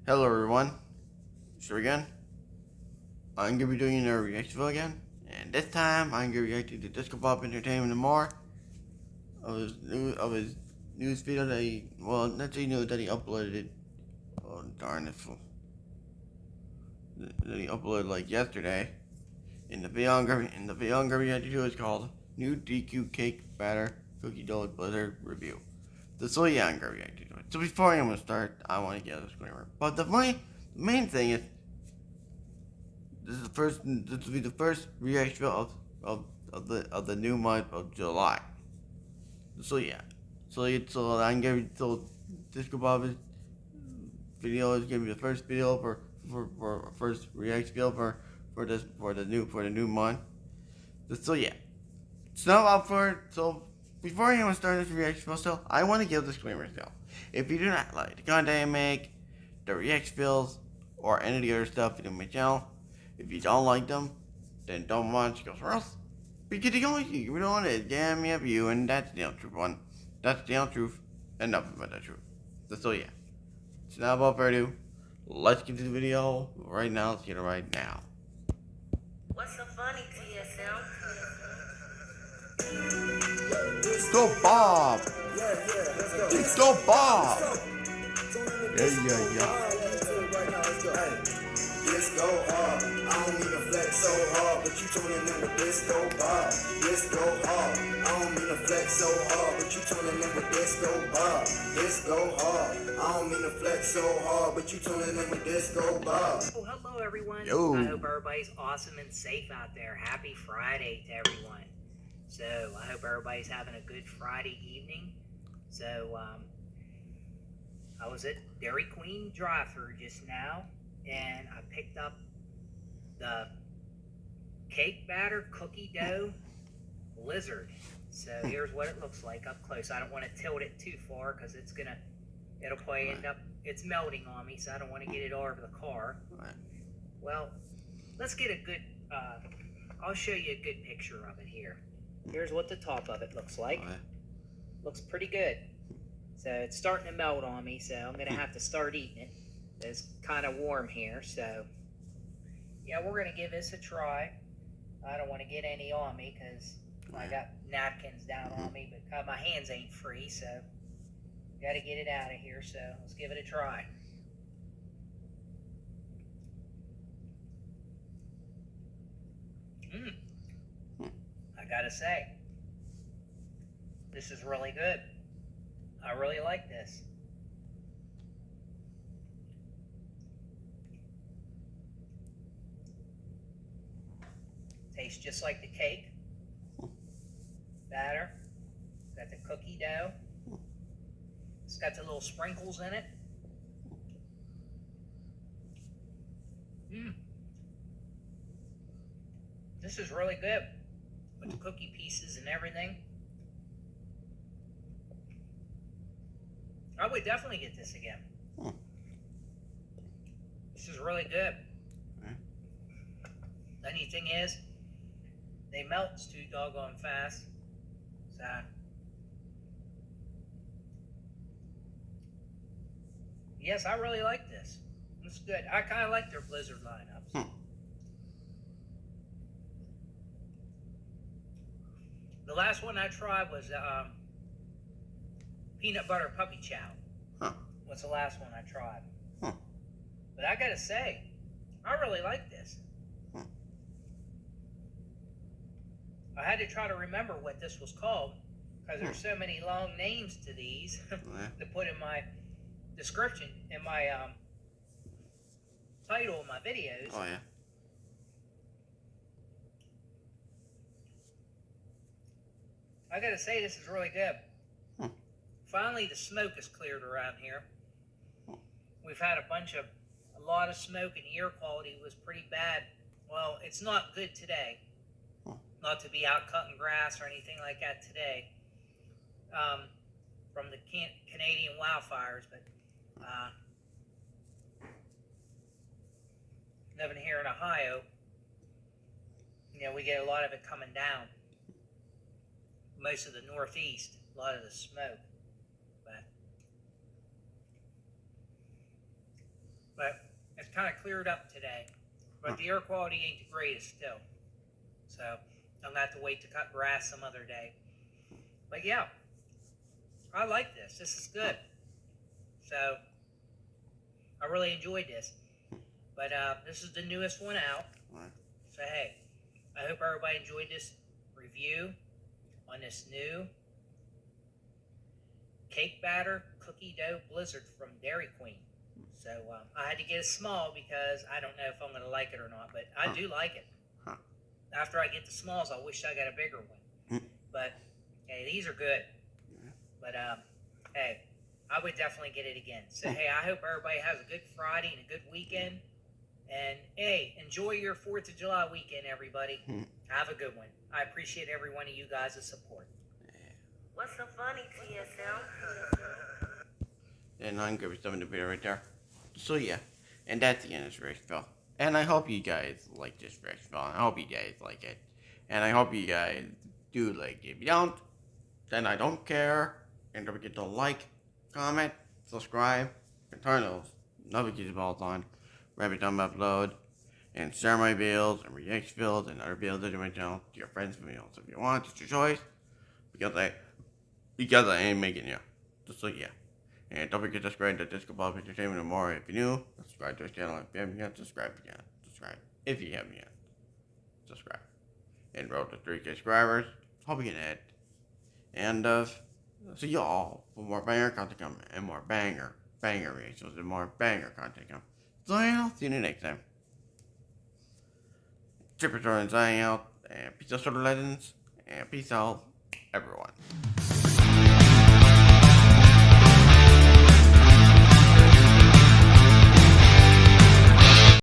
Hello everyone, so again, I'm going to be doing a reaction video again, and this time I'm going to be reacting to Disco Pop Entertainment and more of his news video that not say news that he uploaded, oh darn it, that he uploaded like yesterday, in the video I'm going to be reacting to is called New DQ Cake Batter Cookie Dough Blizzard Review. So yeah, I'm going to react to it. So before I'm going to start, I want to get a disclaimer, but the main thing is, this will be the first reaction of the new month of July. So yeah, so I'm gonna Disco Bob's video is gonna be the first video for first reaction video for the new month. So yeah, so now up for so before I even start this reaction video, still I want to give disclaimers still. If you do not like the content I make, the reaction videos, or any of the other stuff in my channel, if you don't like them, then don't watch because or else because the only thing you don't want to damn me up you, and that's the only truth one. That's the only truth and nothing but the truth. So yeah. So now without further ado, let's get to the video right now. Let's get it right now. What's so funny, TSM? Disco Bob! Disco Bob! Yeah. Disco hard, I don't mean to flex so hard, but you tuning in with Disco Bob. Disco hard, I don't mean to flex so hard, but you tuning in with Disco Bob. Disco hard, I don't mean to flex so hard, but you tuning in with Disco Bob. Oh, hello everyone. Yo. I hope everybody's awesome and safe out there. Happy Friday to everyone. So I hope everybody's having a good Friday evening. So I was at Dairy Queen drive-thru just now, and I picked up the cake batter cookie dough blizzard. So here's what it looks like up close. I don't want to tilt it too far because it'll probably end up, it's melting on me, so I don't want to get it all over the car. Well, let's get a good, I'll show you a good picture of it here. Here's what the top of it looks like. Looks pretty good. So it's starting to melt on me, so I'm going to have to start eating it. It's kind of warm here, so yeah, we're going to give this a try. I don't want to get any on me because I got napkins down on me, but my hands ain't free, so got to get it out of here, so let's give it a try. I gotta say, this is really good. I really like this. Tastes just like the cake batter. Got the cookie dough. It's got the little sprinkles in it. This is really good with the cookie pieces and everything. I would definitely get this again. This is really good. The only thing is, they melt too doggone fast. So, yes, I really like this. It's good. I kind of like their Blizzard lineups. The last one I tried was peanut butter puppy chow. Was the last one I tried. But I gotta say, I really like this. I had to try to remember what this was called because there's so many long names to these to put in my description, in my title of my videos. Oh yeah. I gotta say, this is really good. Finally, the smoke is cleared around here. We've had a lot of smoke, and air quality was pretty bad. Well, it's not good today. Not to be out cutting grass or anything like that today. From the Canadian wildfires, but living here in Ohio, you know, we get a lot of it coming down. Most of the Northeast, a lot of the smoke. But but it's kind of cleared up today. But the air quality ain't the greatest still. So I'm gonna have to wait to cut grass some other day. But yeah, I like this. This is good. So I really enjoyed this. But this is the newest one out. Right. So hey, I hope everybody enjoyed this review on this new cake batter cookie dough blizzard from Dairy Queen. So I had to get a small because I don't know if I'm going to like it or not, but I do like it. Huh. After I get the smalls, I wish I got a bigger one. But hey, these are good. But hey, I would definitely get it again. So hey, I hope everybody has a good Friday and a good weekend. And hey, enjoy your 4th of July weekend, everybody. Have a good one. I appreciate every one of you guys' support. What's so funny, TSM? And I'm gonna be something to be right there. So yeah, and that's the end of this Rexville. And I hope you guys like this Rexville. I hope you guys like it. And I hope you guys do like it. If you don't, then I don't care. And don't forget to like, comment, subscribe, and turn those notification bells on every time I upload. And share my videos and react videos and other videos that do my channel to your friends and videos. If you want, it's your choice. Because I ain't making you. So yeah. And don't forget to subscribe to Disco Bob Entertainment and more. If you're new, subscribe to his channel. If you haven't yet, subscribe again. Subscribe. If you haven't yet, subscribe. And road to 3K subscribers. Hope you get it. And see you all for more banger content coming and more banger reactions and more banger content coming. So yeah, I'll see you next time. Tripper signing out, and peace out, Solar Legends, and peace out, everyone.